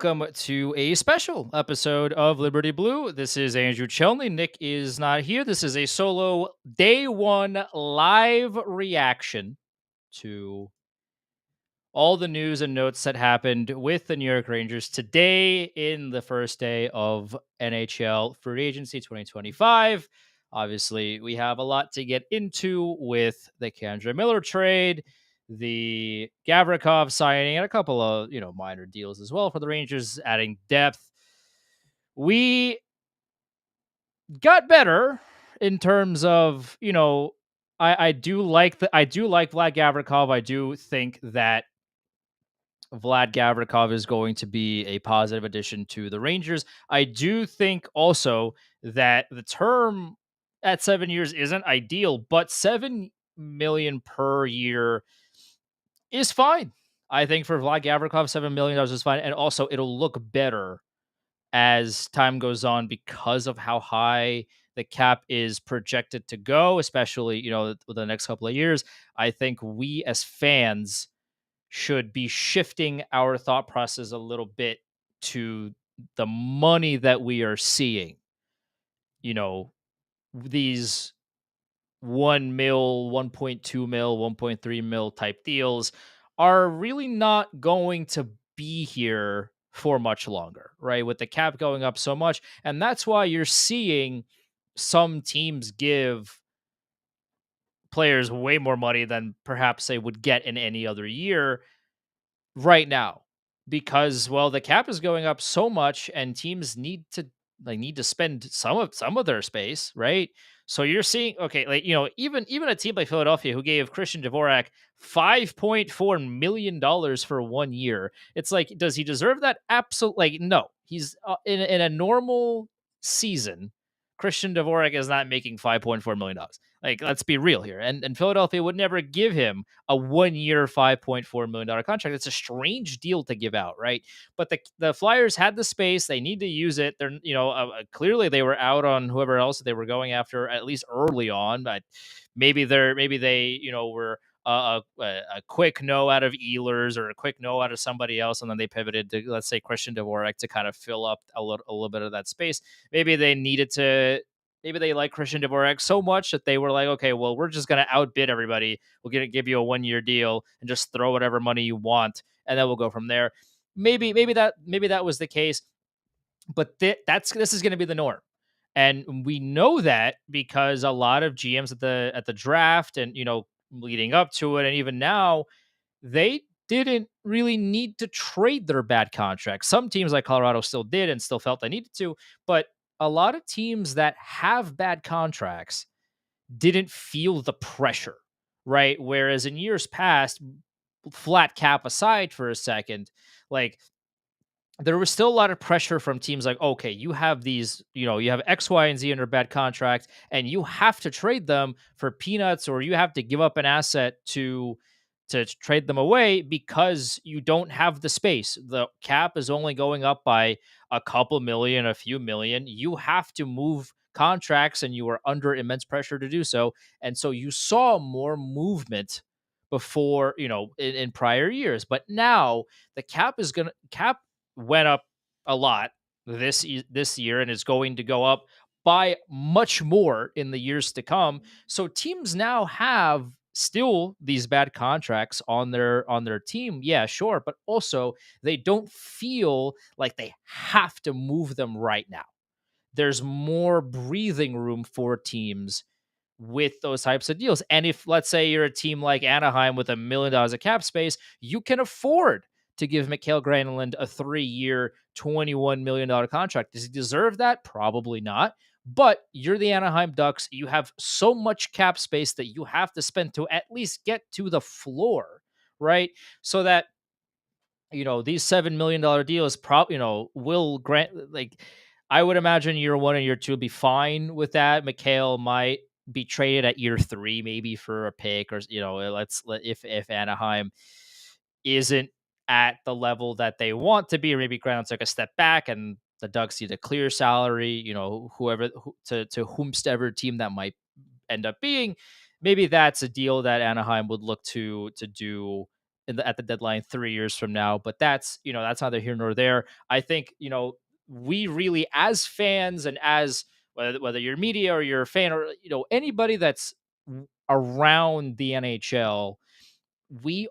Welcome to a special episode of Liberty Blue. This is Andrew Chelney. Nick is not here. This is a solo day one live reaction to all the news and notes that happened with the New York Rangers today in the first day of NHL Free Agency 2025. Obviously, we have a lot to get into with the K'Andre Miller trade, the Gavrikov signing, and a couple of minor deals as well for the Rangers, adding depth. We got better in terms of I do like Vlad Gavrikov. I do think that Vlad Gavrikov is going to be a positive addition to the Rangers. I do think also that the term at 7 years isn't ideal, but 7 million per year is fine. I think for Vlad Gavrikov, $7 million is fine, and also it'll look better as time goes on because of how high the cap is projected to go, especially with the next couple of years. I think we as fans should be shifting our thought process a little bit to the money that we are seeing. These 1 mil, 1.2 mil, 1.3 mil type deals are really not going to be here for much longer, right? With the cap going up so much. And that's why you're seeing some teams give players way more money than perhaps they would get in any other year right now, because the cap is going up so much and teams need to spend some of their space, right? So you're seeing, okay, even a team like Philadelphia who gave Christian Dvorak $5.4 million for 1 year. It's like, does he deserve that? Absolutely. Like, no. He's in a normal season, Christian Dvorak is not making $5.4 million. Like, let's be real here. And Philadelphia would never give him a 1 year, $5.4 million contract. It's a strange deal to give out, right? But the Flyers had the space. They need to use it. They're, clearly they were out on whoever else they were going after, at least early on. But maybe they, were a quick no out of Ehlers or a quick no out of somebody else, and then they pivoted to, let's say, Christian Dvorak to kind of fill up a little bit of that space. Maybe they needed to. Maybe they like Christian Dvorak so much that they were like, okay, well, we're just going to outbid everybody. We're going to give you a 1 year deal and just throw whatever money you want, and then we'll go from there. Maybe that was the case, but this is going to be the norm, and we know that because a lot of GMs at the draft and leading up to it, and even now, they didn't really need to trade their bad contracts. Some teams like Colorado still did and still felt they needed to, but a lot of teams that have bad contracts didn't feel the pressure, right? Whereas in years past, flat cap aside for a second, like, there was still a lot of pressure from teams like, okay, you have these, you have X, Y, and Z under bad contract, and you have to trade them for peanuts, or you have to give up an asset to trade them away because you don't have the space. The cap is only going up by a couple million, a few million. You have to move contracts, and you are under immense pressure to do so. And so you saw more movement before, in prior years. But now the cap went up a lot this year, and is going to go up by much more in the years to come. So teams now have still these bad contracts on their team. Yeah, sure, but also they don't feel like they have to move them right now. There's more breathing room for teams with those types of deals. And if, let's say, you're a team like Anaheim with $1 million of cap space, you can afford to give Mikael Granlund a 3-year, $21 million contract. Does he deserve that? Probably not. But you're the Anaheim Ducks. You have so much cap space that you have to spend to at least get to the floor, right? So that these $7 million deals probably, will grant, like, I would imagine year one and year two will be fine with that. Mikhail might be traded at year three, maybe for a pick, or if Anaheim isn't at the level that they want to be, or maybe Grant took a step back and the Ducks need a clear salary, to whomstever team that might end up being. Maybe that's a deal that Anaheim would look to do at the deadline 3 years from now. But that's neither here nor there. I think we really, as fans and as whether you're media or you're a fan or anybody that's around the NHL, we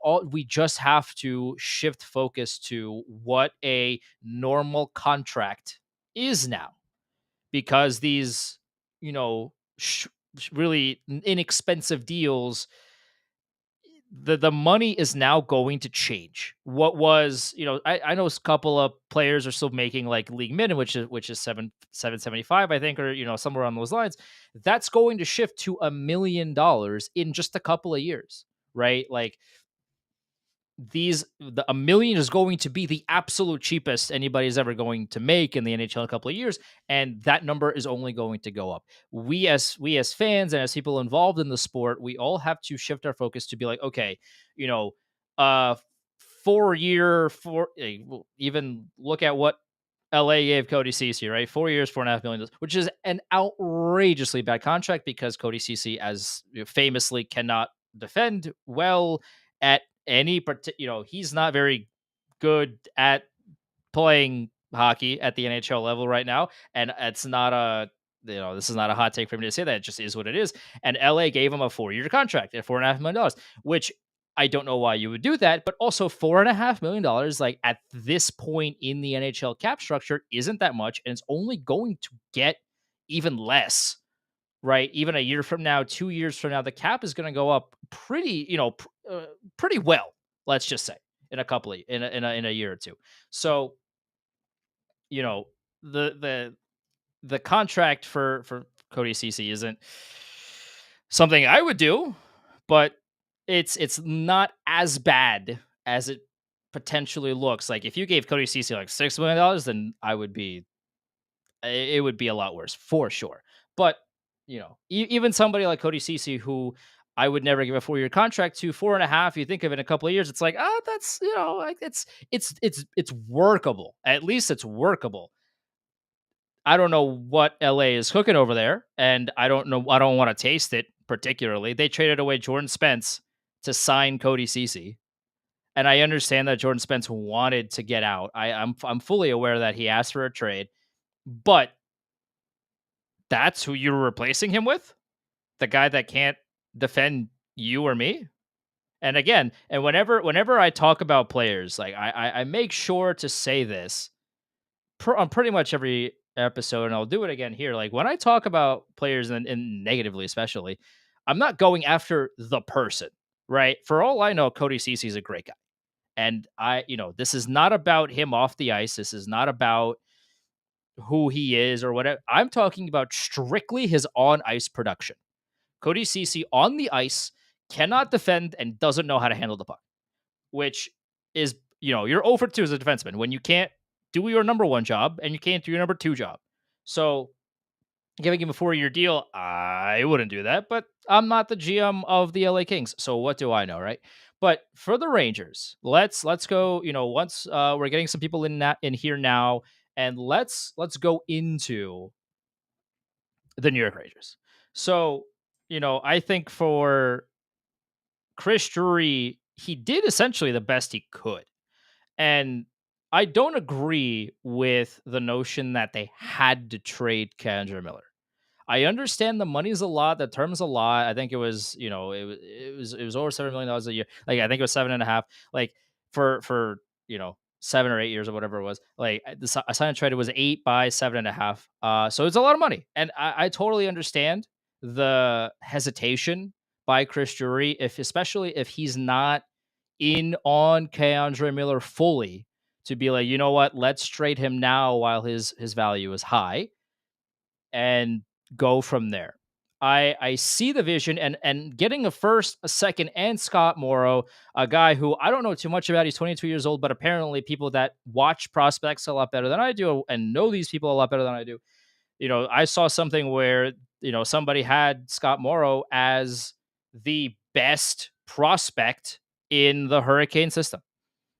just have to shift focus to what a normal contract is now, because these you know really inexpensive deals, the money is now going to change. What was I know a couple of players are still making like league minimum, which is 775, I think, or somewhere on those lines. That's going to shift to $1 million in just a couple of years, right? Like a million is going to be the absolute cheapest anybody's ever going to make in the NHL in a couple of years, and that number is only going to go up. We as fans and as people involved in the sport, we all have to shift our focus to be like, okay, you know, uh 4 year four even look at what LA gave Cody Ceci, right? 4 years, $4.5 million, which is an outrageously bad contract because Cody Ceci, as famously, cannot defend well at any he's not very good at playing hockey at the NHL level right now. And it's not this is not a hot take for me to say that. It just is what it is. And LA gave him a 4-year contract at $4.5 million, which I don't know why you would do that, but also $4.5 million, like at this point in the NHL cap structure, isn't that much, and it's only going to get even less, right? Even a year from now, 2 years from now, the cap is going to go up pretty well. Let's just say in a couple of in a year or two. So you know the contract for Cody Ceci isn't something I would do, but it's not as bad as it potentially looks. Like if you gave Cody Ceci like $6 million, then it would be a lot worse for sure. But even somebody like Cody Ceci, who I would never give a 4-year contract to, 4.5. You think of it in a couple of years, it's like, that's like it's workable. At least it's workable. I don't know what LA is cooking over there, and I don't know. I don't want to taste it particularly. They traded away Jordan Spence to sign Cody Ceci, and I understand that Jordan Spence wanted to get out. I'm fully aware that he asked for a trade, but that's who you're replacing him with, the guy that can't defend you or me. And again, and whenever I talk about players, like I make sure to say this on pretty much every episode, and I'll do it again here. Like when I talk about players and negatively, especially, I'm not going after the person, right? For all I know, Cody Ceci is a great guy, and this is not about him off the ice. This is not about who he is or whatever. I'm talking about strictly his on ice production. Cody Ceci on the ice cannot defend and doesn't know how to handle the puck, which is, you're over 2 as a defenseman when you can't do your number 1 job and you can't do your number 2 job. So giving him a 4-year deal, I wouldn't do that, but I'm not the GM of the LA Kings. So what do I know, right? But for the Rangers, let's go, once we're getting some people in here now, and let's go into the New York Rangers. So, I think for Chris Drury, he did essentially the best he could. And I don't agree with the notion that they had to trade Kendra Miller. I understand the money's a lot, the term's a lot. I think it was, it was over $7 million a year. Like I think it was 7.5. Like for 7 or 8 years or whatever it was. Like the sign and trade was 8 by 7.5. So it's a lot of money, and I totally understand the hesitation by Chris Drury, especially if he's not in on Keandre Miller fully, to be like, you know what, let's trade him now while his value is high and go from there. I see the vision, and getting a first, a second, and Scott Morrow, a guy who I don't know too much about. He's 22 years old, but apparently people that watch prospects a lot better than I do and know these people a lot better than I do. I saw something where, somebody had Scott Morrow as the best prospect in the Hurricane system.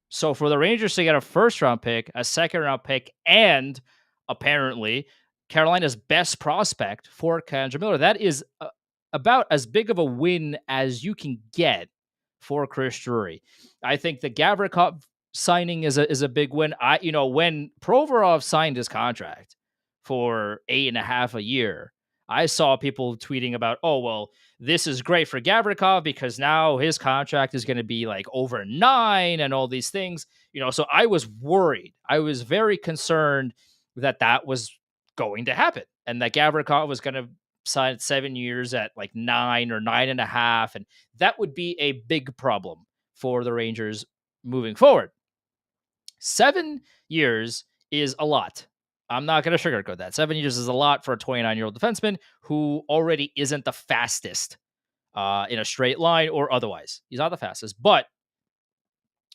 So for the Rangers to get a first round pick, a second round pick, and apparently Carolina's best prospect for Kendra Miller, that is about as big of a win as you can get for Chris Drury. I think the Gavrikov signing is a big win. When Provorov signed his contract for 8.5 a year, I saw people tweeting about, oh well, this is great for Gavrikov because now his contract is going to be like over 9 and all these things. So I was worried. I was very concerned that was going to happen and that Gavrikov was going to sign 7 years at like 9 or 9.5, and that would be a big problem for the Rangers moving forward. 7 years is a lot. I'm not going to sugarcoat that. 7 years is a lot for a 29-year-old defenseman who already isn't the fastest in a straight line or otherwise. He's not the fastest, but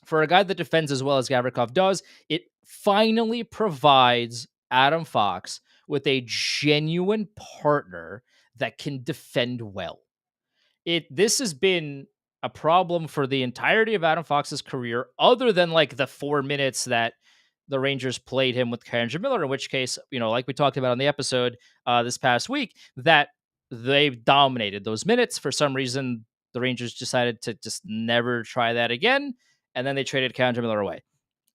for a guy that defends as well as Gavrikov does, it finally provides Adam Fox with a genuine partner that can defend well. This has been a problem for the entirety of Adam Fox's career, other than like the 4 minutes that the Rangers played him with Kendra Miller, in which case, like we talked about on the episode this past week, that they dominated those minutes. For some reason, the Rangers decided to just never try that again, and then they traded Kendra Miller away.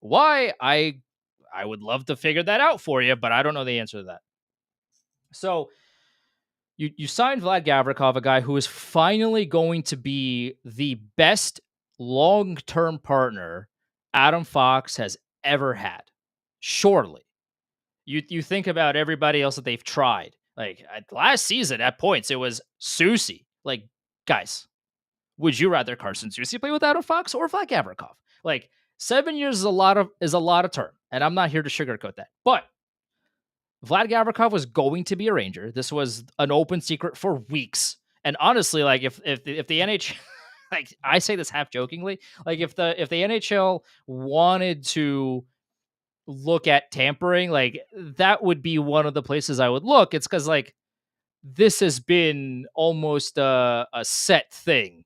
Why? I would love to figure that out for you, but I don't know the answer to that. So you signed Vlad Gavrikov, a guy who is finally going to be the best long-term partner Adam Fox has ever had. Surely. You think about everybody else that they've tried. Like last season at points, it was Soucy. Like, guys, would you rather Carson Soucy play with Adam Fox or Vlad Gavrikov? Like 7 years is a lot of term, and I'm not here to sugarcoat that. But Vlad Gavrikov was going to be a Ranger. This was an open secret for weeks. And honestly, like if the NHL, like I say this half jokingly, like if the NHL wanted to look at tampering, like that would be one of the places I would look. It's because like this has been almost a set thing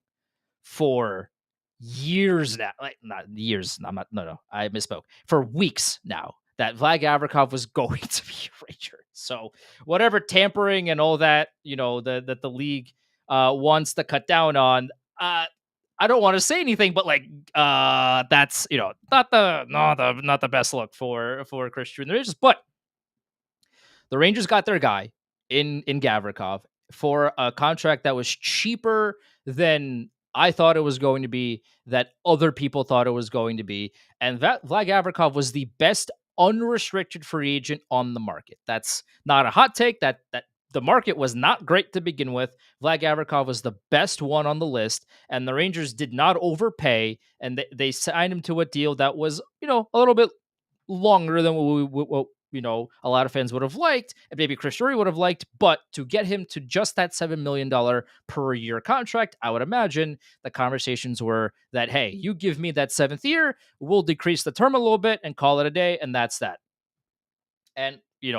for years now. Like not years. I'm not. No. I misspoke. For weeks now that Vlad Gavrikov was going to be a Ranger. So whatever tampering and all that, that the league wants to cut down on. I don't want to say anything, but like that's not the best look for Christian the Rangers. But the Rangers got their guy in Gavrikov for a contract that was cheaper than I thought it was going to be, that other people thought it was going to be. And that Vlad Gavrikov was the best unrestricted free agent on the market. That's not a hot take. That the market was not great to begin with. Vlad Gavrikov was the best one on the list, and the Rangers did not overpay, and they signed him to a deal that was, a little bit longer than what a lot of fans would have liked, and maybe Chris Drury would have liked, but to get him to just that $7 million per year contract, I would imagine the conversations were that, hey, you give me that 7th year, we'll decrease the term a little bit and call it a day, and that's that. And,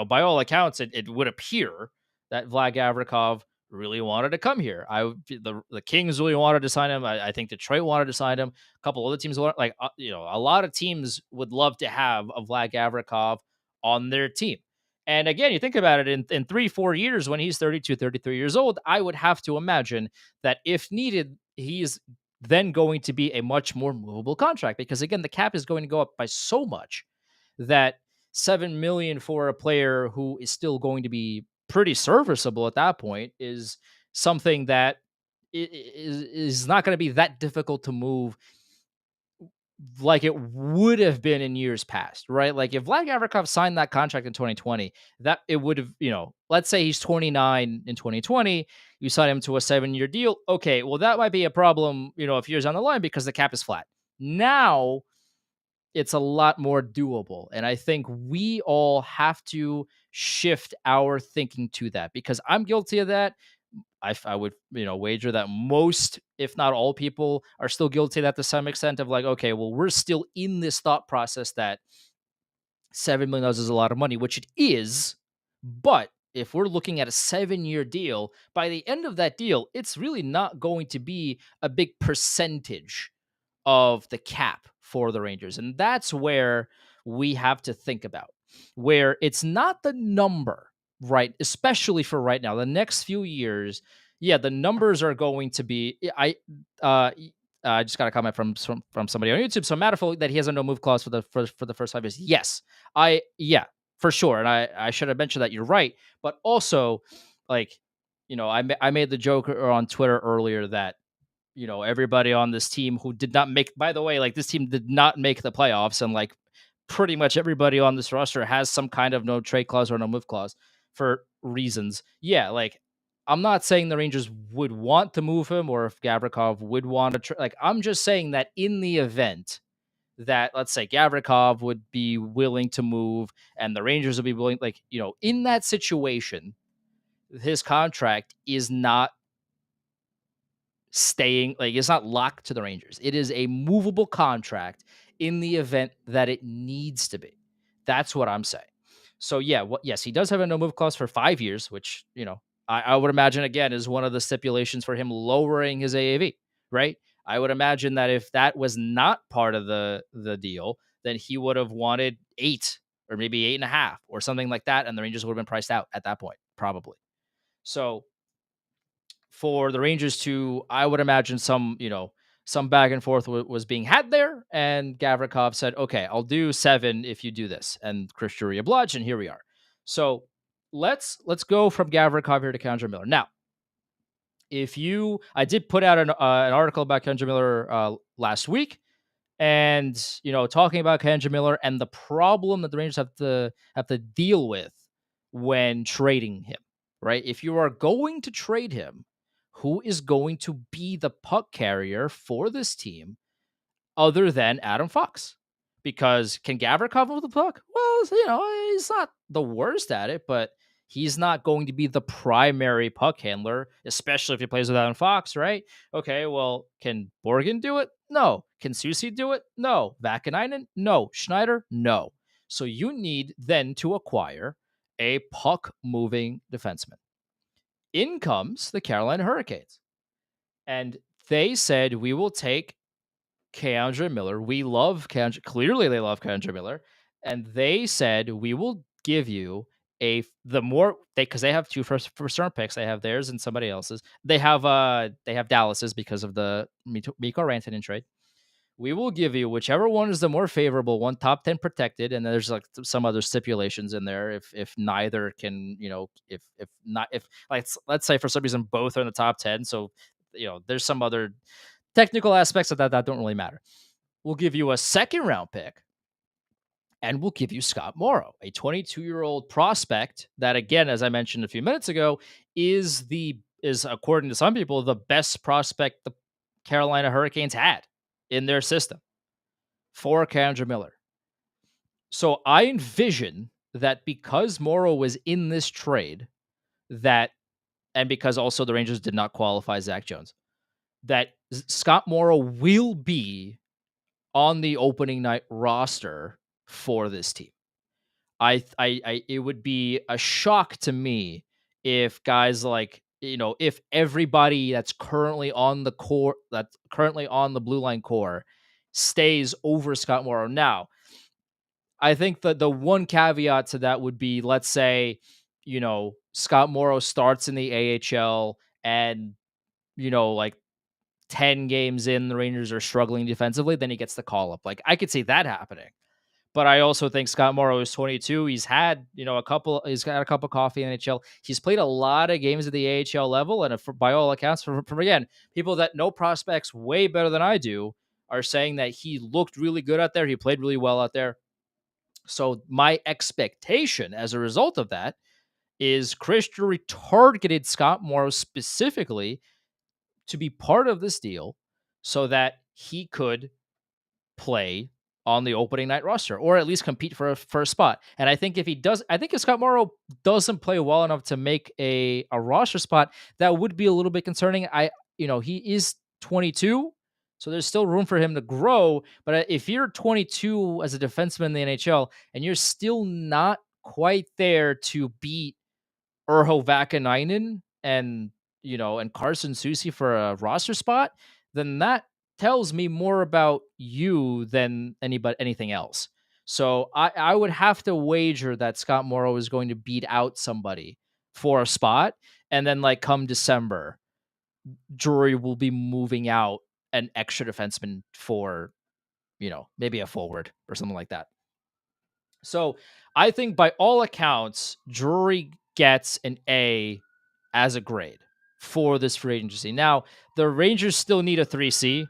by all accounts, it would appear that Vlad Gavrikov really wanted to come here. The Kings really wanted to sign him. I think Detroit wanted to sign him. A couple other teams, a lot of teams would love to have a Vlad Gavrikov on their team. And again, you think about it, in 3-4 years, when he's 32, 33 years old, I would have to imagine that if needed, he's then going to be a much more movable contract, because again, the cap is going to go up by so much that $7 million for a player who is still going to be pretty serviceable at that point is something that is not going to be that difficult to move like it would have been in years past, right? Like if Vlad Gavrikov signed that contract in 2020, that it would have, let's say he's 29 in 2020, you sign him to a 7-year deal. Okay, well, that might be a problem, a few years down the line because the cap is flat. Now it's a lot more doable. And I think we all have to shift our thinking to that, because I'm guilty of that. I would, wager that most, if not all people are still guilty of that to some extent, of like, okay, well, we're still in this thought process that $7 million is a lot of money, which it is. But if we're looking at a 7-year deal, by the end of that deal, it's really not going to be a big percentage of the cap for the Rangers. And that's where we have to think about, where it's not the number, right? Especially for right now, the next few years, yeah, the numbers are going to be, I just got a comment from somebody on YouTube. So Matterful that he has a no move clause for the first 5 years. Yes, yeah, for sure. And I should have mentioned that. You're right, but also like I made the joke on Twitter earlier that everybody on this team who did not make. By the way, like this team did not make the playoffs, and like pretty much everybody on this roster has some kind of no trade clause or no move clause for reasons. Yeah, like I'm not saying the Rangers would want to move him or if Gavrikov would want to like I'm just saying that in the event that let's say Gavrikov would be willing to move and the Rangers would be willing like, in that situation, his contract is not staying like it's not locked to the Rangers. It is a movable contract in the event that it needs to be. That's what I'm saying. So yeah, yes, he does have a no move clause for 5 years, which I would imagine again is one of the stipulations for him lowering his AAV. Right? I would imagine that if that was not part of the deal, then he would have wanted 8 or maybe 8.5 or something like that, and the Rangers would have been priced out at that point, probably. So for the Rangers to, I would imagine some back and forth was being had there, and Gavrikov said, "Okay, I'll do 7 if you do this," and Chris Drury obliged, and here we are. So let's go from Gavrikov here to Kendra Miller. Now, I did put out an article about Kendra Miller last week, and talking about Kendra Miller and the problem that the Rangers have to deal with when trading him. Right, if you are going to trade him, who is going to be the puck carrier for this team other than Adam Fox? Because can Gavrikov move the puck? Well, he's not the worst at it, but he's not going to be the primary puck handler, especially if he plays with Adam Fox, right? Okay, well, can Borgen do it? No. Can Susie do it? No. Vakanainen? No. Schneider? No. So you need then to acquire a puck-moving defenseman. In comes the Carolina Hurricanes. And they said, we will take K'Andre Miller. We love K'Andre. Clearly, they love K'Andre Miller. And they said, we will give you because they have 2 first round picks. They have theirs and somebody else's. They have Dallas's because of the Mikko Rantanen trade. We will give you whichever one is the more favorable one, top 10 protected, and there's like some other stipulations in there. If neither can, if let's say for some reason both are in the top 10, so there's some other technical aspects of that don't really matter. We'll give you a second round pick, and we'll give you Scott Morrow, a 22-year-old prospect that, again, as I mentioned a few minutes ago, is according to some people the best prospect the Carolina Hurricanes had in their system for K'Andre Miller. So I envision that because Morrow was in this trade, and because also the Rangers did not qualify Zach Jones, that Scott Morrow will be on the opening night roster for this team. It would be a shock to me if guys like, if everybody that's currently on the blue line core stays over Scott Morrow. Now, I think that the one caveat to that would be, let's say, Scott Morrow starts in the AHL and, like 10 games in, the Rangers are struggling defensively, then he gets the call up. Like, I could see that happening. But I also think Scott Morrow is 22. He's had, he's got a cup of coffee in the NHL. He's played a lot of games at the AHL level. And by all accounts, from again, people that know prospects way better than I do are saying that he looked really good out there. He played really well out there. So my expectation as a result of that is Chris Drury targeted Scott Morrow specifically to be part of this deal so that he could play on the opening night roster or at least compete for a spot. And I think if Scott Morrow doesn't play well enough to make a roster spot, that would be a little bit concerning. He is 22, so there's still room for him to grow. But if you're 22 as a defenseman in the NHL and you're still not quite there to beat Urho Vakanainen and Carson Soucy for a roster spot, then that tells me more about you than anything else. So I would have to wager that Scott Morrow is going to beat out somebody for a spot, and then like come December, Drury will be moving out an extra defenseman for, maybe a forward or something like that. So I think by all accounts, Drury gets an A as a grade for this free agency. Now, the Rangers still need a 3C,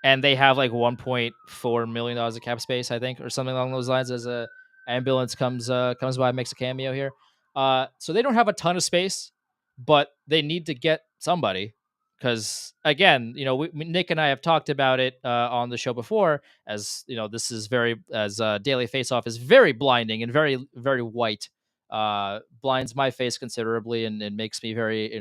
and they have like $1.4 million of cap space, I think, or something along those lines. As a ambulance comes by, makes a cameo here. So they don't have a ton of space, but they need to get somebody because, again, Nick and I have talked about it on the show before. As this is daily faceoff is very blinding and very very white. Blinds my face considerably and makes me very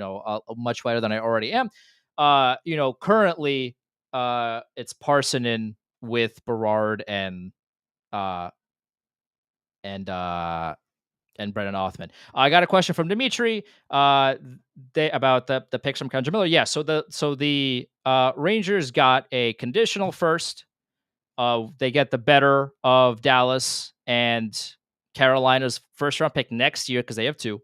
much whiter than I already am. Currently it's Parsonen with Berard uh and uh and Brendan Othman. I got a question from Dimitri about the picks from Kendra Miller. Yeah, so the Rangers got a conditional first. They get the better of Dallas and Carolina's first round pick next year because they have two.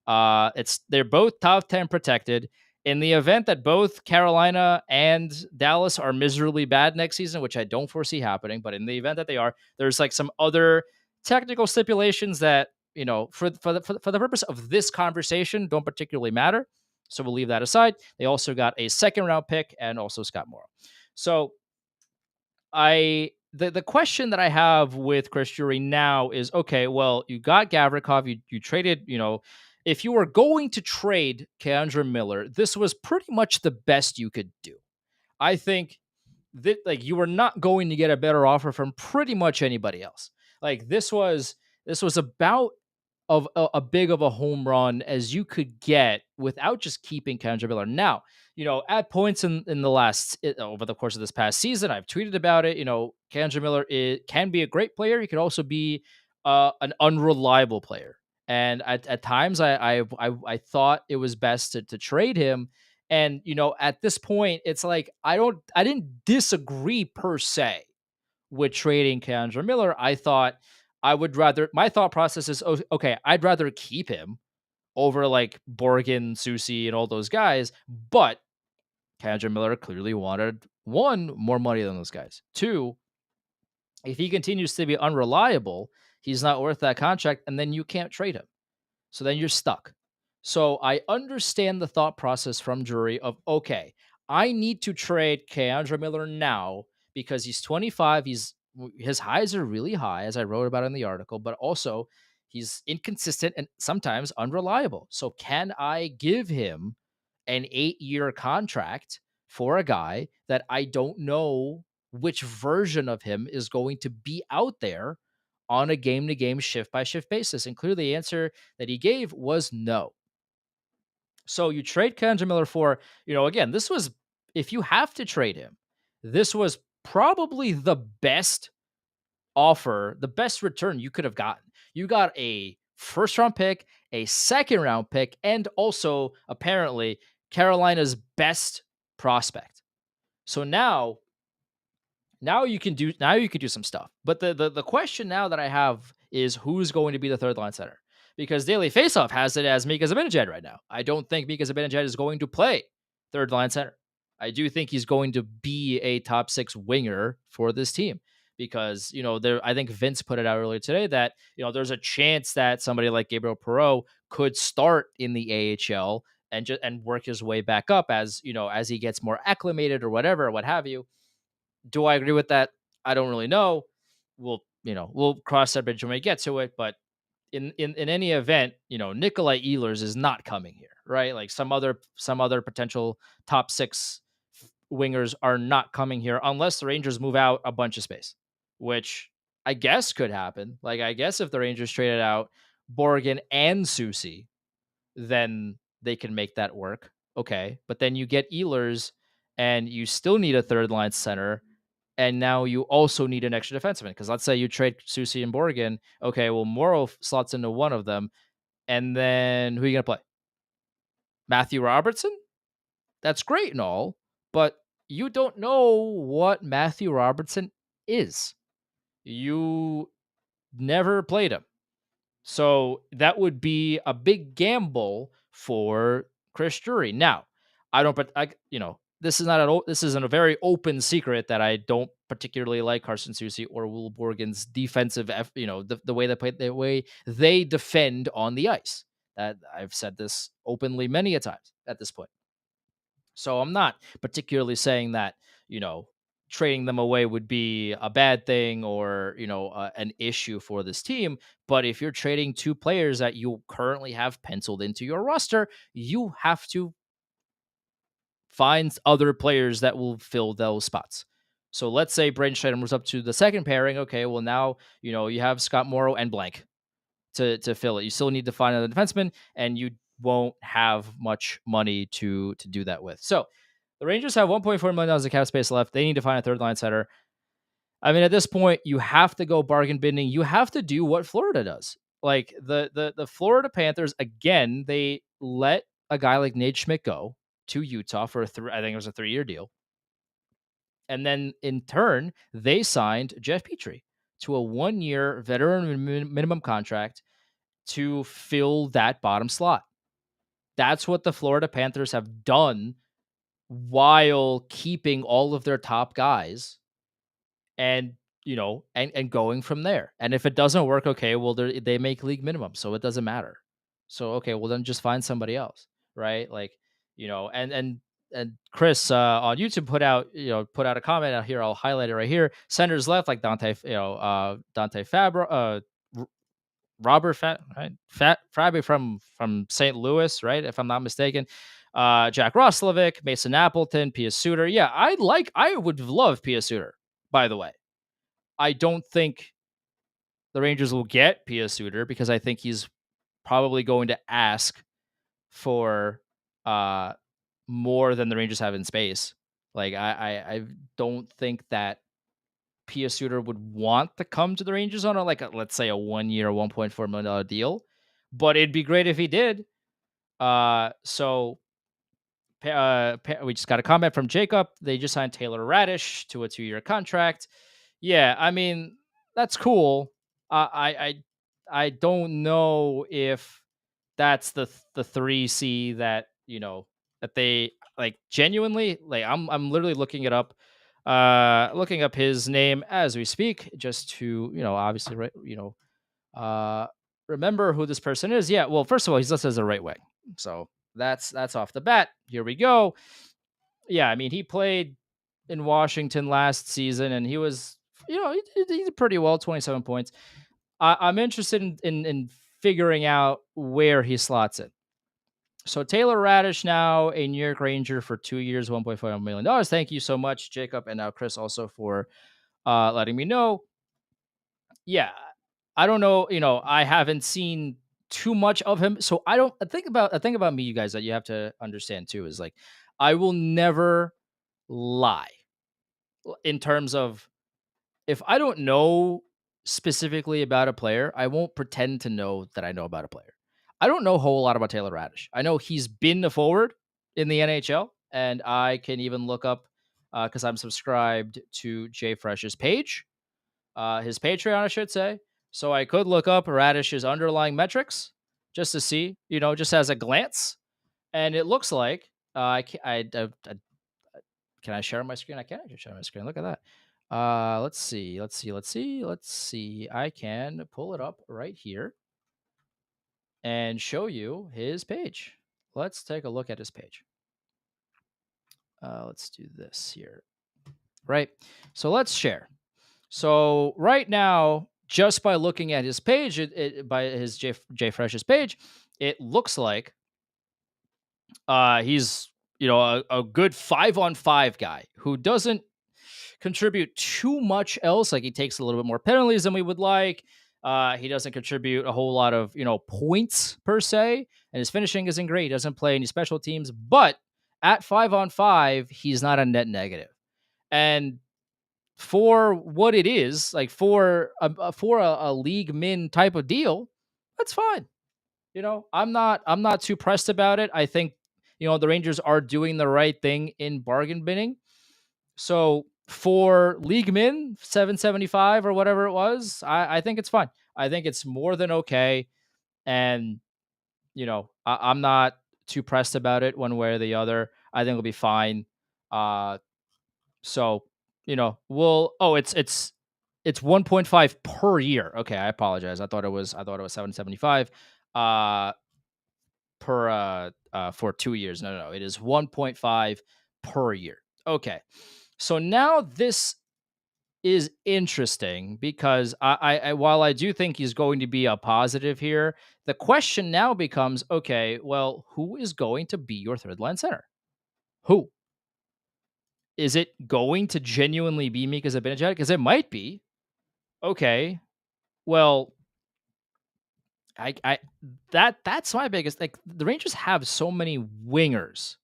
They're both top 10 protected. In the event that both Carolina and Dallas are miserably bad next season, which I don't foresee happening, but in the event that they are, there's like some other technical stipulations that, for the purpose of this conversation, don't particularly matter. So we'll leave that aside. They also got a second round pick and also Scott Morrow. So the question that I have with Chris Drury now is, okay, well, you got Gavrikov, you traded, if you were going to trade Keandre Miller, this was pretty much the best you could do. I think that like you were not going to get a better offer from pretty much anybody else. Like this was about of a big of a home run as you could get without just keeping Kendra Miller. Now, at points in the over the course of this past season, I've tweeted about it. Kendra Miller can be a great player. He could also be an unreliable player. And at times, I thought it was best to trade him. And at this point, it's like I didn't disagree per se with trading Kendra Miller. I thought my thought process is, okay, I'd rather keep him over like Borgen, Susie, and all those guys. But Kendra Miller clearly wanted, one, more money than those guys. Two, if he continues to be unreliable, he's not worth that contract, and then you can't trade him. So then you're stuck. So I understand the thought process from Drury of, okay, I need to trade Keandre Miller now because he's 25. His highs are really high, as I wrote about in the article, but also he's inconsistent and sometimes unreliable. So can I give him an 8-year contract for a guy that I don't know which version of him is going to be out there on a game to game, shift by shift basis? And clearly the answer that he gave was no. So you trade Kendra Miller for, again, this was, if you have to trade him, this was probably the best offer, the best return you could have gotten. You got a first round pick, a second round pick, and also apparently Carolina's best prospect. So now you can do some stuff. But the question now that I have is who's going to be the third line center? Because Daily Faceoff has it as Mika Zibanejad right now. I don't think Mika Zibanejad is going to play third line center. I do think he's going to be a top 6 winger for this team because, I think Vince put it out earlier today that, there's a chance that somebody like Gabriel Perreault could start in the AHL and work his way back up as he gets more acclimated or whatever, what have you. Do I agree with that? I don't really know. We'll cross that bridge when we get to it. But in any event, Nikolai Ehlers is not coming here, right? Like some other potential top 6 wingers are not coming here unless the Rangers move out a bunch of space, which I guess could happen. Like I guess if the Rangers traded out Borgen and Susie, then they can make that work. Okay, but then you get Ehlers, and you still need a third line center. And now you also need an extra defenseman because let's say you trade Susie and Borgen. Okay, well, Morrow slots into one of them. And then who are you going to play? Matthew Robertson? That's great and all, but you don't know what Matthew Robertson is. You never played him. So that would be a big gamble for Chris Drury. Now, I don't, but this isn't a very open secret that I don't particularly like Carson Soucy or Will Borgen's defensive, the way they play, the way they defend on the ice. That I've said this openly many a times at this point. So I'm not particularly saying that, you know, trading them away would be a bad thing or, an issue for this team. But if you're trading two players that you currently have penciled into your roster, you have to find other players that will fill those spots. So let's say Brayden Schneider moves up to the second pairing. Okay, well now, you have Scott Morrow and blank to fill it. You still need to find another defenseman, and you won't have much money to do that with. So the Rangers have $1.4 million of cap space left. They need to find a third line center. I mean, at this point, you have to go bargain binning. You have to do what Florida does. Like the Florida Panthers, again, they let a guy like Nate Schmidt go to Utah for I think it was a 3-year deal. And then in turn, they signed Jeff Petrie to a 1-year veteran minimum contract to fill that bottom slot. That's what the Florida Panthers have done while keeping all of their top guys and, and going from there. And if it doesn't work, okay, well, they make league minimum, so it doesn't matter. So, okay, well, then just find somebody else, right? Like, and Chris on YouTube put out a comment out here. I'll highlight it right here. Centers left, like Dante Fabro, Robert Frabby from St. Louis, right? If I'm not mistaken. Jack Roslovic, Mason Appleton, Pia Suter. Yeah, I would love Pia Suter, by the way. I don't think the Rangers will get Pia Suter because I think he's probably going to ask for more than the Rangers have in space. Like I don't think that Pia Suter would want to come to the Rangers on let's say a 1-year, $1.4 million deal, but it'd be great if he did. So we just got a comment from Jacob. They just signed Taylor Radish to a 2-year contract. Yeah, I mean that's cool. I don't know if that's the 3C that that they like genuinely like. I'm literally looking it up, looking up his name as we speak, just to obviously right remember who this person is. Yeah, well, first of all, he's listed as a right wing, so that's off the bat. Here we go. Yeah, I mean, he played in Washington last season, and he was, he did pretty well, 27 points. I'm interested in figuring out where he slots in. So Taylor Radish now a New York Ranger for 2 years, $1.5 million. Thank you so much, Jacob, and now Chris also for letting me know. Yeah, I don't know. I haven't seen too much of him, so I don't. A thing about me, you guys, that you have to understand too is like I will never lie in terms of if I don't know specifically about a player, I won't pretend to know that I know about a player. I don't know a whole lot about Taylor Radish. I know he's been a forward in the NHL, and I can even look up because I'm subscribed to Jay Fresh's page, his Patreon, I should say. So I could look up Radish's underlying metrics just to see, just as a glance, and it looks like can I share my screen? I can actually share my screen. Look at that. Let's see. I can pull it up right here and show you his page. Let's take a look at his page. Let's do this here. Right. So let's share. So right now, just by looking at his page, by his J Fresh's page, it looks like he's a good 5-on-5 guy who doesn't contribute too much else. Like he takes a little bit more penalties than we would like. He doesn't contribute a whole lot of points per se, and his finishing isn't great. He doesn't play any special teams, but at 5-on-5, he's not a net negative. And for what it is, like for a league min type of deal, that's fine. I'm not too pressed about it. I think the Rangers are doing the right thing in bargain binning. So for league min 775 or whatever it was, I think it's fine. I think it's more than okay, and I'm not too pressed about it one way or the other. I think it'll be fine. Uh, so we'll. Oh, it's 1.5 per year. Okay, I apologize. I thought it was 775. Uh, for 2 years. No, no, no. It is 1.5 per year. Okay. So now this is interesting because while I do think he's going to be a positive here, the question now becomes, okay, well, who is going to be your third line center? Who? Is it going to genuinely be Mika Zibanejad? Because it might be. Okay. Well, I that's my biggest, like, the Rangers have so many wingers.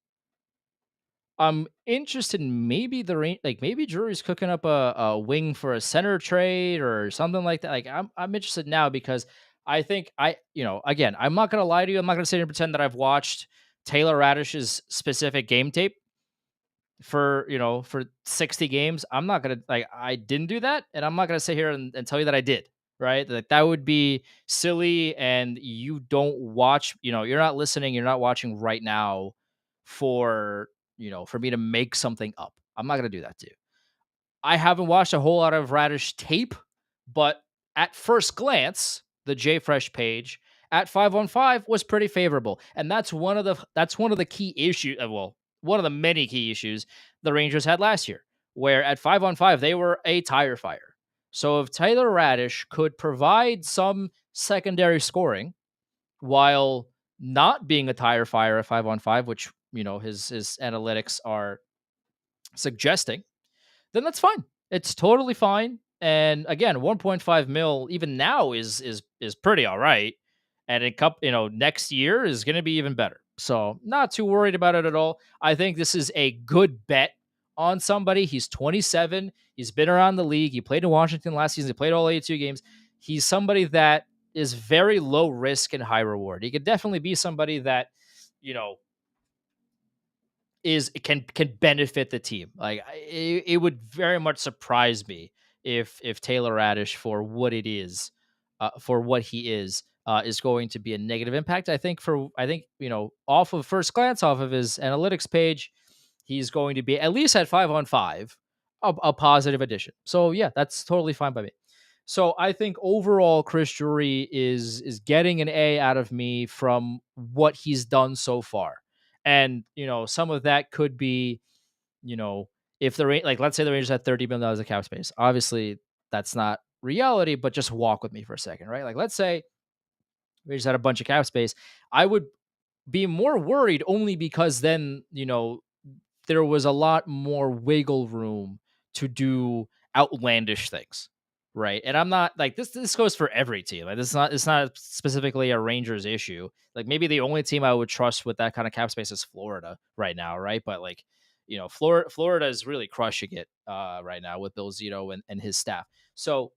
I'm interested in maybe maybe Drury's cooking up a wing for a center trade or something like that. Like, I'm interested now because I think again, I'm not gonna lie to you. I'm not gonna sit here and pretend that I've watched Taylor Radish's specific game tape for 60 games. I'm not gonna, like, I didn't do that, and I'm not gonna sit here and tell you that I did. Right? Like, that would be silly, and you don't watch, you're not listening, you're not watching right now for me to make something up. I'm not gonna do that to you. I haven't watched a whole lot of Radish tape, but at first glance, the JFresh page at 5-on-5 was pretty favorable, and that's one of the key issues. Well, one of the many key issues the Rangers had last year, where at 5-on-5 they were a tire fire. So if Taylor Radish could provide some secondary scoring while not being a tire fire at 5-on-5, which his analytics are suggesting, then that's fine. It's totally fine. And again, 1.5 mil even now is pretty all right. And next year is going to be even better. So not too worried about it at all. I think this is a good bet on somebody. He's 27. He's been around the league. He played in Washington last season. He played all 82 games. He's somebody that is very low risk and high reward. He could definitely be somebody that, you know, is can benefit the team. Like, it would very much surprise me if Taylor Radish, for what he is going to be a negative impact. I think off of first glance, off of his analytics page, he's going to be, at least at 5-on-5, a positive addition. So yeah, that's totally fine by me. So I think overall, Chris Drury is getting an A out of me from what he's done so far. And some of that could be, you know, if like, let's say the Rangers had $30 million of cap space. Obviously, that's not reality, but just walk with me for a second, right? Like, let's say Rangers had a bunch of cap space. I would be more worried only because then, there was a lot more wiggle room to do outlandish things, right? And I'm not like this. This goes for every team. Like, it's not specifically a Rangers issue. Like, maybe the only team I would trust with that kind of cap space is Florida right now, right? But like, Florida is really crushing it right now with Bill Zito and his staff. So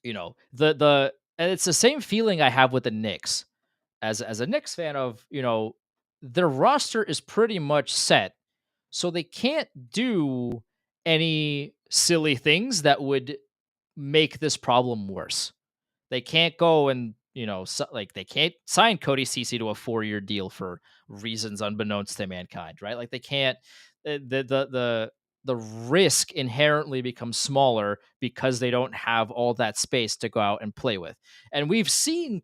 the and it's the same feeling I have with the Knicks as a Knicks fan of, their roster is pretty much set, so they can't do any silly things that would make this problem worse. They can't go and, like, they can't sign Cody Cece to a 4-year deal for reasons unbeknownst to mankind, right? Like, they can't. The risk inherently becomes smaller because they don't have all that space to go out and play with. And we've seen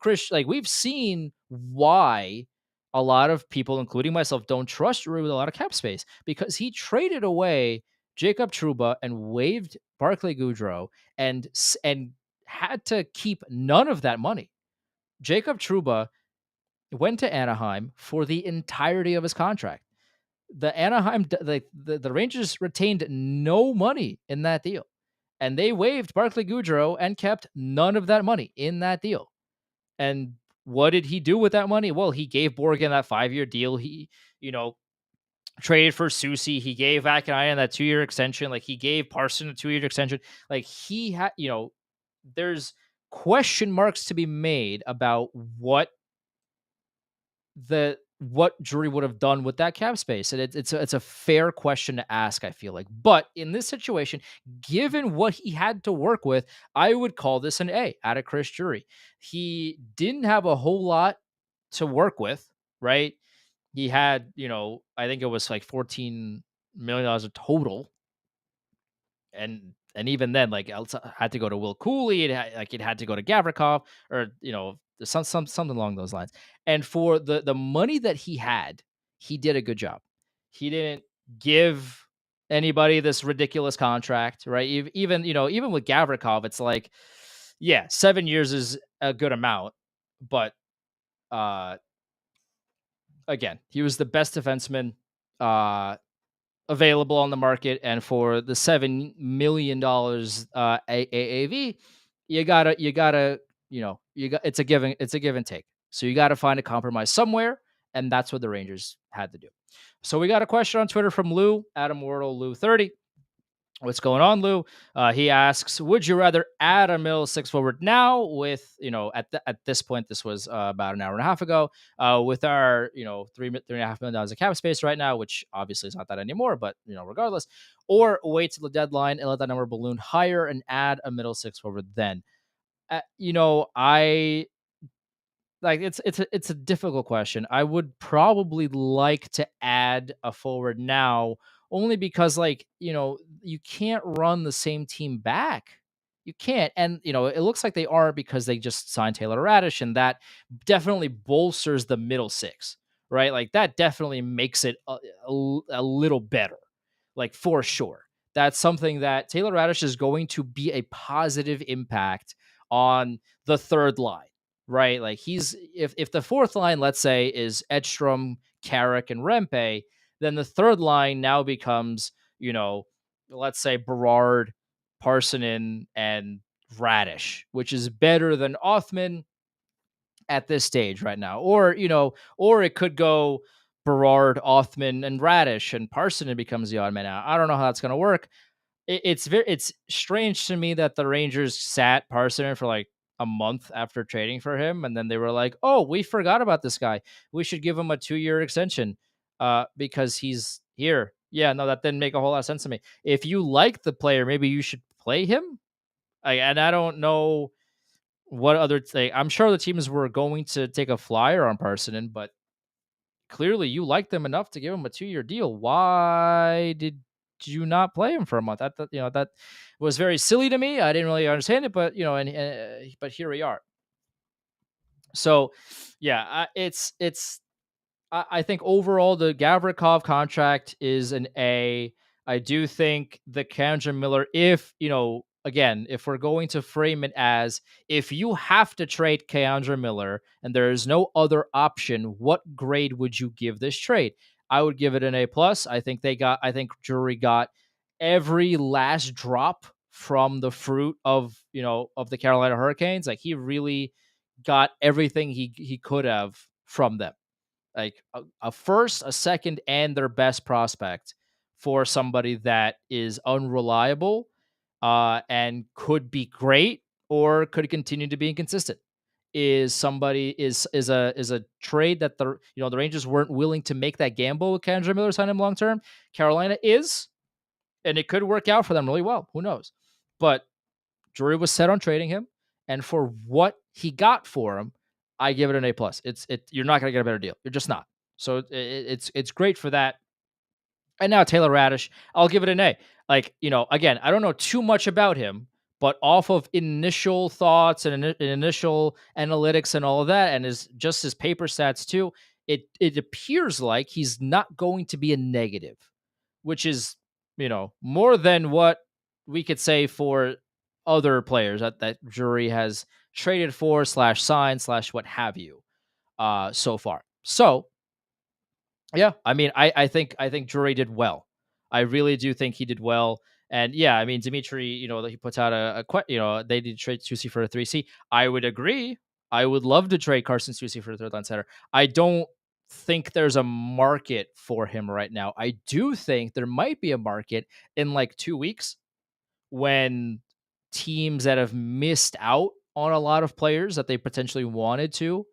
we've seen why a lot of people, including myself, don't trust Drury with a lot of cap space, because he traded away Jacob Trouba and waived Barclay Goodrow and had to keep none of that money. Jacob Trouba went to Anaheim for the entirety of his contract. The Anaheim, the Rangers retained no money in that deal, and they waived Barclay Goodrow and kept none of that money in that deal. And what did he do with that money? Well, he gave Borgen that 5-year deal. He, traded for Susie. He gave Vakanainen that 2-year extension. Like, he gave Parson a 2-year extension. Like, he had, there's question marks to be made about what Drury would have done with that cap space. And it's a fair question to ask, I feel like. But in this situation, given what he had to work with, I would call this an A out of Chris Drury. He didn't have a whole lot to work with, right? He had, I think it was like 14 million total, and even then, like, had to go to Will Cooley, it had to go to Gavrikov, or something along those lines. And for the money that he had, he did a good job. He didn't give anybody this ridiculous contract, right? Even even with Gavrikov, it's like, yeah, 7 years is a good amount, but uh again, he was the best defenseman uh available on the market, and for the $7 million AAV, you gotta it's a give and take. So you got to find a compromise somewhere, and that's what the Rangers had to do. So we got a question on Twitter from Lou Adam Wardle Lou 30. What's going on, Lou? He asks, would you rather add a middle six forward now with, at this point, this was about an hour and a half ago, with our, $3.5 million of cap space right now, which obviously is not that anymore, but, regardless, or wait till the deadline and let that number balloon higher and add a middle six forward then? I like it's a difficult question. I would probably like to add a forward now, only because, like, you can't run the same team back. You can't. And it looks like they are, because they just signed Taylor Radish, and that definitely bolsters the middle six, right? Like, that definitely makes it a little better, like, for sure. That's something that Taylor Radish is going to be a positive impact on the third line, right? Like, if the fourth line, let's say, is Edstrom, Carrick, and Rempe, then the third line now becomes, let's say, Berard, Parsonen, and Radish, which is better than Othman at this stage right now. Or it could go Berard, Othman, and Radish, and Parsonen becomes the odd man out. I don't know how that's going to work. It's strange to me that the Rangers sat Parsonen for like a month after trading for him, and then they were like, "Oh, we forgot about this guy. We should give him a 2-year extension, because he's here." Yeah, no, that didn't make a whole lot of sense to me. If you like the player, maybe you should play him. And I don't know what other thing. I'm sure the teams were going to take a flyer on Parsonen, but clearly you like them enough to give him a 2-year deal. Why did you not play him for a month? That was very silly to me. I didn't really understand it, but but here we are. So, yeah, I think overall the Gavrikov contract is an A. I do think the Kendra Miller, if again, if we're going to frame it as, if you have to trade Keandra Miller and there is no other option, what grade would you give this trade? I would give it an A plus. I think Drury got every last drop from the fruit of the Carolina Hurricanes. Like, he really got everything he could have from them, like a first, a second, and their best prospect for somebody that is unreliable, and could be great or could continue to be inconsistent. Is a trade that the Rangers weren't willing to make that gamble with Kendra Miller, sign him long term. Carolina is, and it could work out for them really well. Who knows? But Drury was set on trading him, and for what he got for him, I give it an A plus. You're not going to get a better deal. You're just not. So it's great for that. And now Taylor Radish, I'll give it an A. Like, again, I don't know too much about him, but off of initial thoughts and initial analytics and all of that, and his paper stats too, it appears like he's not going to be a negative, which is, more than what we could say for other players that Drury has traded for, /signed, what have you, so far. So, yeah, I mean, I think Drury did well. I really do think he did well. And yeah, I mean, Dimitri, he puts out they did trade Susi for a 3C. I would agree. I would love to trade Carson Susi for a third line center. I don't think there's a market for him right now. I do think there might be a market in like 2 weeks, when teams that have missed out on a lot of players that they potentially wanted to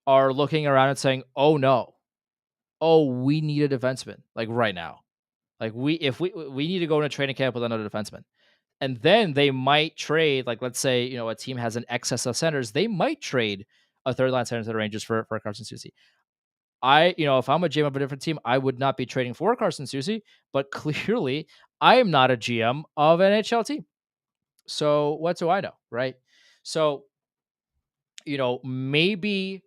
are looking around and saying, "Oh no, oh, we need a defenseman, like, right now. Like, we need to go in a training camp with another defenseman." And then they might trade, like, let's say, a team has an excess of centers, they might trade a third line center to the Rangers for Carson Susi. if I'm a GM of a different team, I would not be trading for Carson Soucy, but clearly I am not a GM of an NHL team. So what do I know, right? So, maybe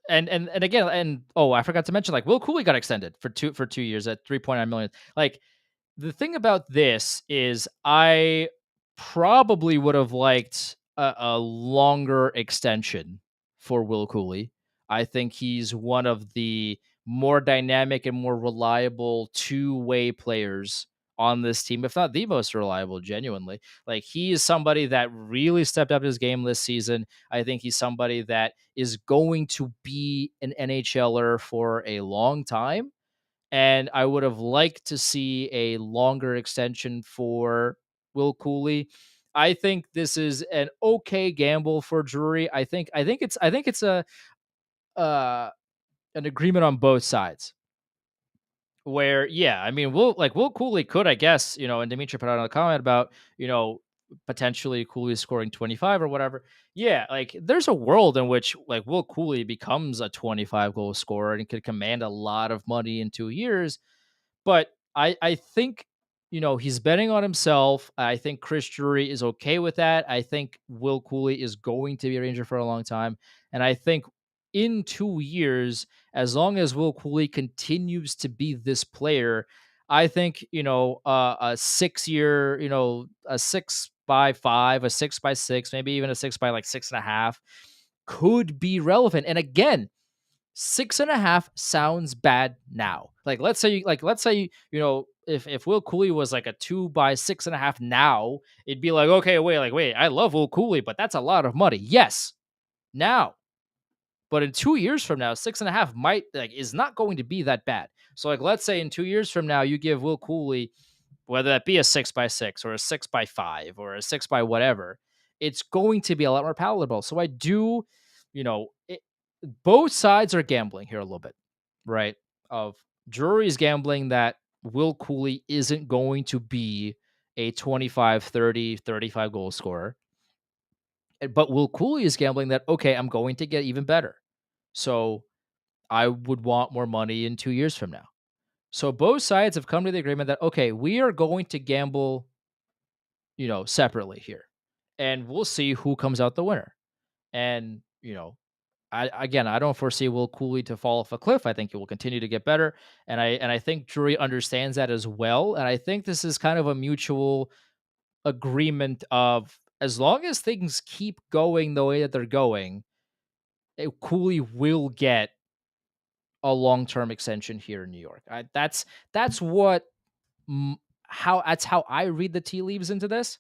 and again, and oh, I forgot to mention, like, Will Cooley got extended for 2 years at 3.9 million. Like, the thing about this is I probably would have liked a longer extension for Will Cooley. I think he's one of the more dynamic and more reliable two-way players on this team, if not the most reliable, genuinely. Like, he is somebody that really stepped up his game this season. I think he's somebody that is going to be an NHLer for a long time, and I would have liked to see a longer extension for Will Cooley. I think this is an okay gamble for Drury. I think it's a uh, an agreement on both sides. Where, yeah, I mean, Will Cooley could, I guess, and Dimitri put out a comment about, potentially Cooley scoring 25 or whatever. Yeah, like, there's a world in which, like, Will Cooley becomes a 25 goal scorer and could command a lot of money in 2 years. But I think, he's betting on himself. I think Chris Drury is okay with that. I think Will Cooley is going to be a Ranger for a long time. And I think in 2 years, as long as Will Cooley continues to be this player, I think, a 6 year, a 6x5, a 6x6, maybe even a 6x like 6.5 could be relevant. And again, 6.5 sounds bad now. Let's say, if Will Cooley was like a 2x6.5 now, it'd be like, okay, wait, I love Will Cooley, but that's a lot of money. Yes, now. But in 2 years from now, 6.5 might is not going to be that bad. So, like, let's say in 2 years from now, you give Will Cooley, whether that be a 6x6 or a 6x5 or a 6 by whatever, it's going to be a lot more palatable. So I do, both sides are gambling here a little bit, right? Of Drury's gambling that Will Cooley isn't going to be a 25, 30, 35 goal scorer. But Will Cooley is gambling that, okay, I'm going to get even better. So I would want more money in 2 years from now. So both sides have come to the agreement that, okay, we are going to gamble, separately here. And we'll see who comes out the winner. And, I don't foresee Will Cooley to fall off a cliff. I think he will continue to get better, and I think Drury understands that as well. And I think this is kind of a mutual agreement of, as long as things keep going the way that they're going, Cooley will get a long term extension here in New York. That's what that's how I read the tea leaves into this.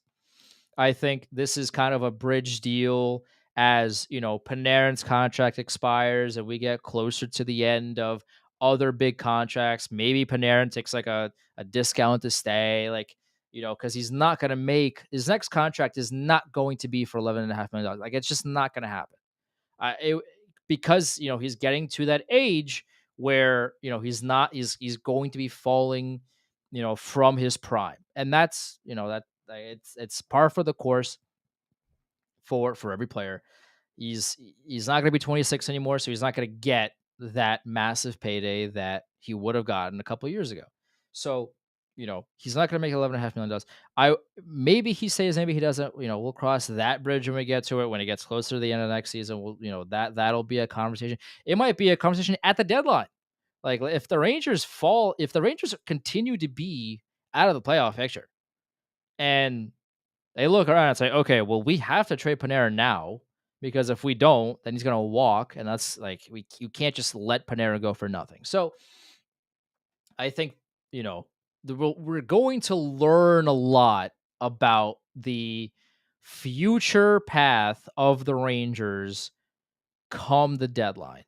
I think this is kind of a bridge deal as, Panarin's contract expires and we get closer to the end of other big contracts. Maybe Panarin takes like a discount to stay, like, because he's not going to make his next contract is not going to be for $11.5 million. Like, it's just not going to happen. Because, he's getting to that age where, he's going to be falling, from his prime. And that's, it's par for the course for every player. He's not going to be 26 anymore, so he's not going to get that massive payday that he would have gotten a couple of years ago. So, he's not going to make $11.5 million. Maybe he stays, maybe he doesn't. We'll cross that bridge when we get to it. When it gets closer to the end of the next season, we'll, that'll be a conversation. It might be a conversation at the deadline. Like, if the Rangers continue to be out of the playoff picture, and they look around and say, okay, well, we have to trade Panarin now, because if we don't, then he's going to walk. And that's like, you can't just let Panarin go for nothing. So I think, we're going to learn a lot about the future path of the Rangers come the deadline.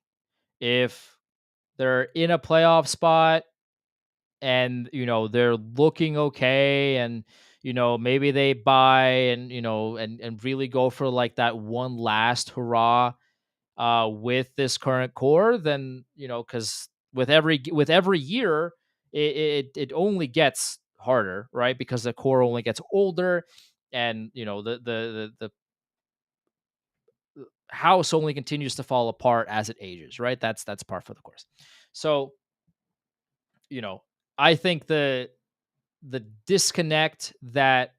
If they're in a playoff spot and, they're looking okay, and, maybe they buy and, and really go for like that one last hurrah with this current core, then, because with every year, it only gets harder, right? Because the core only gets older, and, house only continues to fall apart as it ages, right? That's par for the course. So, you know, I think the disconnect that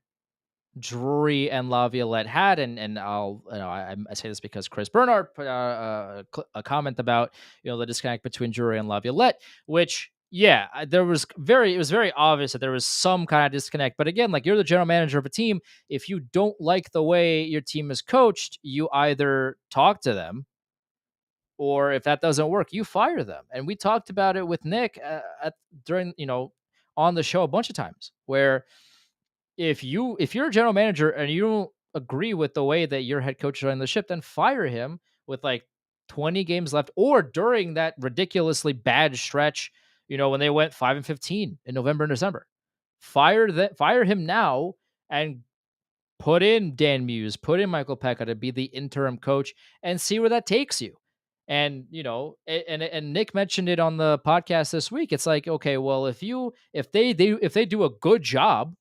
Drury and Laviolette had, and I say this because Chris Bernard put out a comment about the disconnect between Drury and Laviolette, which yeah, it was very obvious that there was some kind of disconnect. But again, like, you're the general manager of a team. If you don't like the way your team is coached, you either talk to them, or if that doesn't work, you fire them. And we talked about it with Nick during on the show a bunch of times, where if you're a general manager and you don't agree with the way that your head coach is running the ship, then fire him with like 20 games left, or during that ridiculously bad stretch, when they went 5-15 in November and December. Fire him now, and put in Dan Muse, put in Michael Pekka to be the interim coach, and see where that takes you. And and Nick mentioned it on the podcast this week. It's like, okay, well, if they do a good job,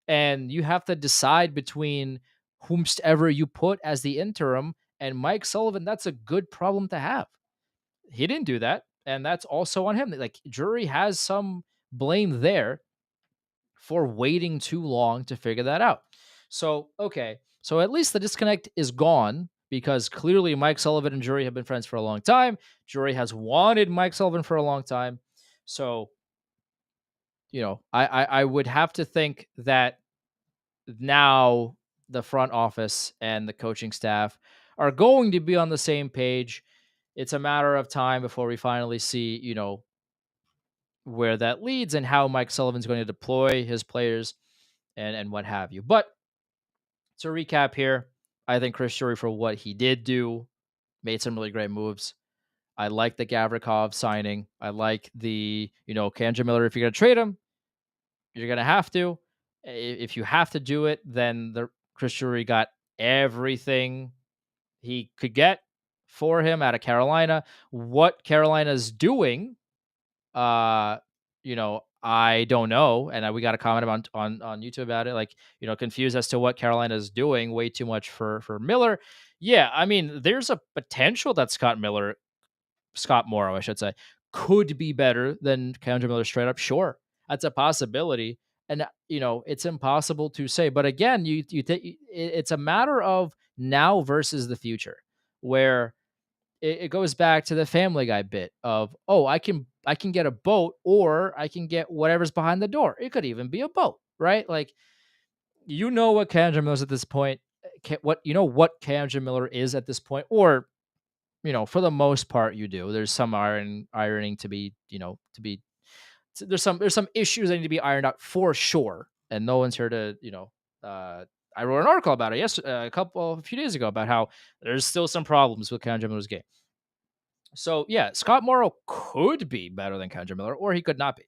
and you have to decide between whomstever you put as the interim and Mike Sullivan, that's a good problem to have. He didn't do that, and that's also on him. Like, Drury has some blame there for waiting too long to figure that out. So, okay. So at least the disconnect is gone, because clearly Mike Sullivan and Drury have been friends for a long time. Drury has wanted Mike Sullivan for a long time. So, I would have to think that now the front office and the coaching staff are going to be on the same page. It's a matter of time before we finally see, where that leads and how Mike Sullivan's going to deploy his players and what have you. But to recap here, I think Chris Drury, for what he did do, made some really great moves. I like the Gavrikov signing. I like the, Kandra Miller. If you're going to trade him, you're going to have to. If you have to do it, then the Chris Drury got everything he could get for him out of Carolina. What Carolina's doing, I don't know. And we got a comment on YouTube about it, like, confused as to what Carolina's doing. Way too much for Miller. Yeah, I mean, there's a potential that Scott Morrow, I should say, could be better than Kendra Miller straight up. Sure, that's a possibility, and it's impossible to say. But again, it's a matter of now versus the future, where it goes back to the Family Guy bit of, oh, I can get a boat, or I can get whatever's behind the door. It could even be a boat, right? Like, what Kendra Miller is at this point. What Kendra Miller is at this point, or for the most part, you do. There's some ironing to be, there's some issues that need to be ironed out for sure. And no one's here to, I wrote an article about it a few days ago, about how there's still some problems with Kendra Miller's game. So yeah, Scott Morrow could be better than Kendra Miller, or he could not be.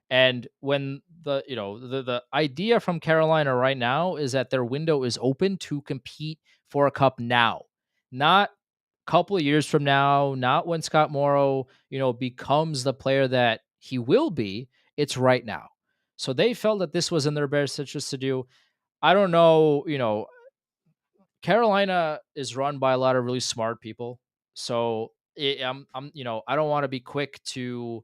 And when the idea from Carolina right now is that their window is open to compete for a cup now, not a couple of years from now, not when Scott Morrow, becomes the player that he will be. It's right now. So they felt that this was in their best interest to do. I don't know, Carolina is run by a lot of really smart people. So I don't want to be quick to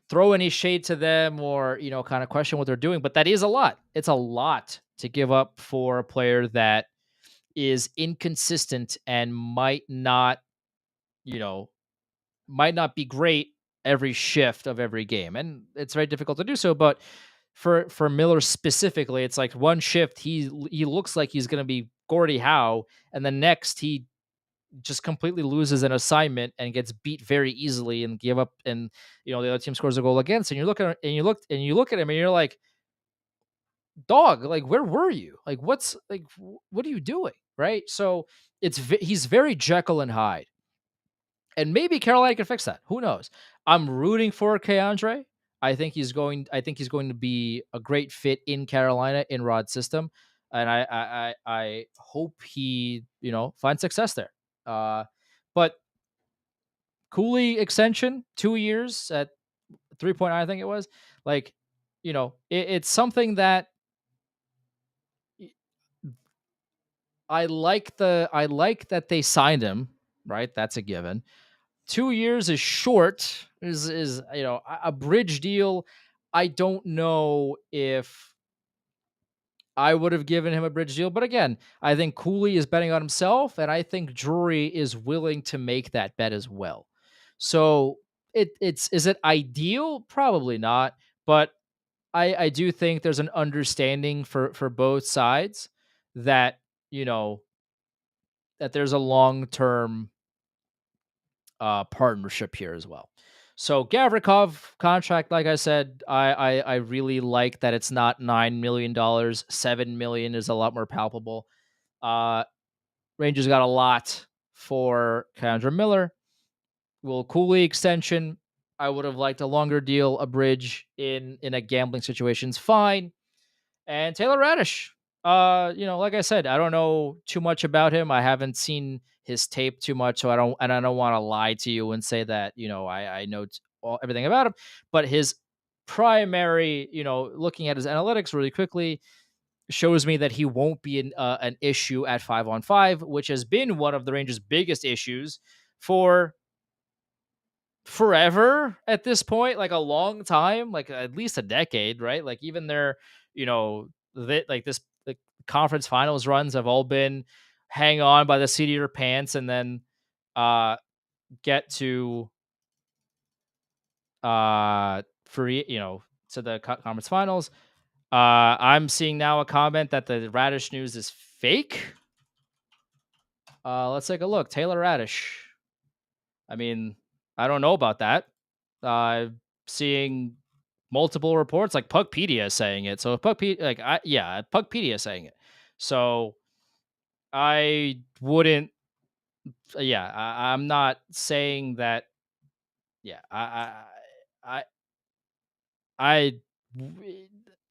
throw any shade to them, or kind of question what they're doing, but that is a lot. It's a lot to give up for a player that is inconsistent and you know might not be great every shift of every game, and it's very difficult to do so. But for Miller specifically, it's like one shift he looks like he's going to be Gordie Howe, and the next he just completely loses an assignment and gets beat very easily and give up, and the other team scores a goal against, and you look at him and you're like, dog, like, where were you? Like, what are you doing? Right? So he's very Jekyll and Hyde, and maybe Carolina can fix that. Who knows? I'm rooting for Keandre. I think he's going to be a great fit in Carolina, in Rod's system, and I hope he finds success there. But Cuylle extension, 2 years at 3.9, I think it was. Like, it's something that I like that they signed him, right? That's a given. 2 years is short. Is a bridge deal. I don't know if I would have given him a bridge deal, but again, I think Cuylle is betting on himself, and I think Drury is willing to make that bet as well. So it's is it ideal? Probably not, but I do think there's an understanding for both sides that you know that there's a long term partnership here as well. So Gavrikov contract, like I said, I really like that it's not $9 million. 7 million is a lot more palpable. Uh, Rangers got a lot for Kendra Miller. Will Cooley extension. I would have liked a longer deal, a bridge in a gambling situation's fine. And Taylor Radish, like I said, I don't know too much about him. I haven't seen his tape too much, so I don't want to lie to you and say that I know everything about him. But his primary, looking at his analytics really quickly, shows me that he won't be an issue at 5-on-5, which has been one of the Rangers' biggest issues for forever at this point, like a long time, like at least a decade, right? Like even their, like this the conference finals runs have all been hang on by the seat of your pants and then uh get to free, to the conference finals. I'm seeing now a comment that the Radish news is fake. Let's take a look. Taylor Radish. I mean, I don't know about that. Seeing multiple reports, like Puckpedia is saying it. So if Puckpedia is saying it. So I wouldn't. Yeah, I'm not saying that. Yeah, I, I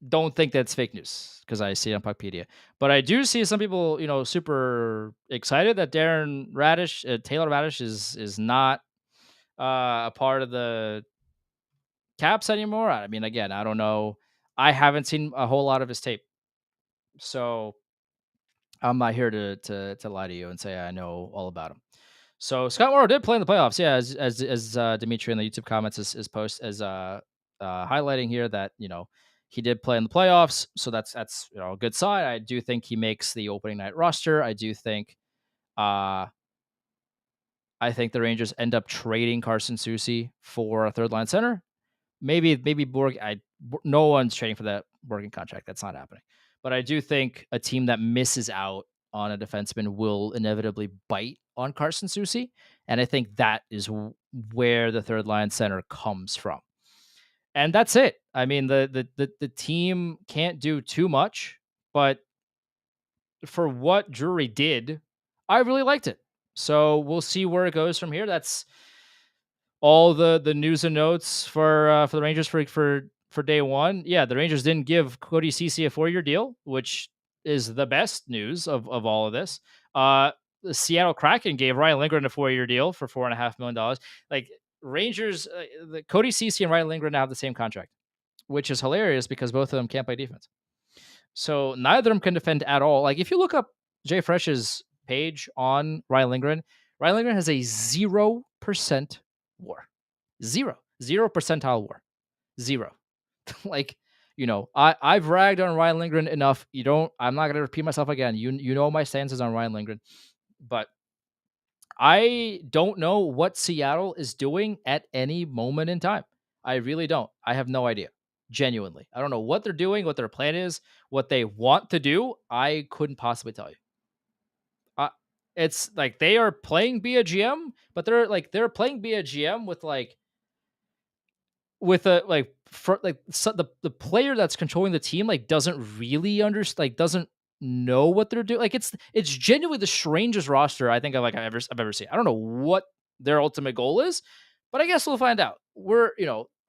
don't think that's fake news because I see it on Puckpedia. But I do see some people, super excited that Taylor Radish is not a part of the Caps anymore. I mean, again, I don't know. I haven't seen a whole lot of his tape, so I'm not here to lie to you and say I know all about him. So Scott Morrow did play in the playoffs, yeah, as Dimitri in the YouTube comments is highlighting here that he did play in the playoffs, so that's a good sign. I do think he makes the opening night roster. Uh I think the Rangers end up trading Carson Soucy for a third line center. Maybe Borg. No one's trading for that Borgen contract. That's not happening. But I do think a team that misses out on a defenseman will inevitably bite on Carson Soucy, and I think that is where the third line center comes from. And that's it. I mean, the team can't do too much, but for what Drury did, I really liked it. So we'll see where it goes from here. That's all the news and notes for the Rangers for day one. Yeah, the Rangers didn't give Cody Ceci a 4-year deal, which is the best news of all of this. The Seattle Kraken gave Ryan Lindgren a 4-year deal for $4.5 million. Like Rangers, the Cody Ceci and Ryan Lindgren now have the same contract, which is hilarious because both of them can't play defense. So neither of them can defend at all. Like if you look up Jay Fresh's page on Ryan Lindgren has a 0% war. 0 percentile war. 0. Like, I've ragged on Ryan Lindgren enough. I'm not gonna repeat myself again. You know my stances on Ryan Lindgren. But I don't know what Seattle is doing at any moment in time. I really don't. I have no idea. Genuinely. I don't know what they're doing, what their plan is, what they want to do. I couldn't possibly tell you. It's like they are playing be a GM, but they're playing be a GM with a so the player that's controlling the team doesn't really understand, doesn't know what they're doing. Like it's genuinely the strangest roster I think I've ever seen. I don't know what their ultimate goal is, but I guess we'll find out. We're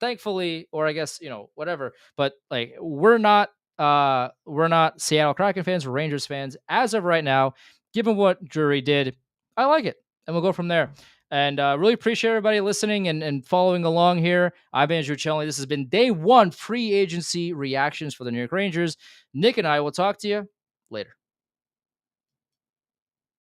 thankfully, or I guess whatever, but like we're not Seattle Kraken fans, we're Rangers fans as of right now. Given what Drury did, I like it, and we'll go from there. And really appreciate everybody listening and following along here. I'm Andrew Chelney. This has been day one free agency reactions for the New York Rangers. Nick and I will talk to you later.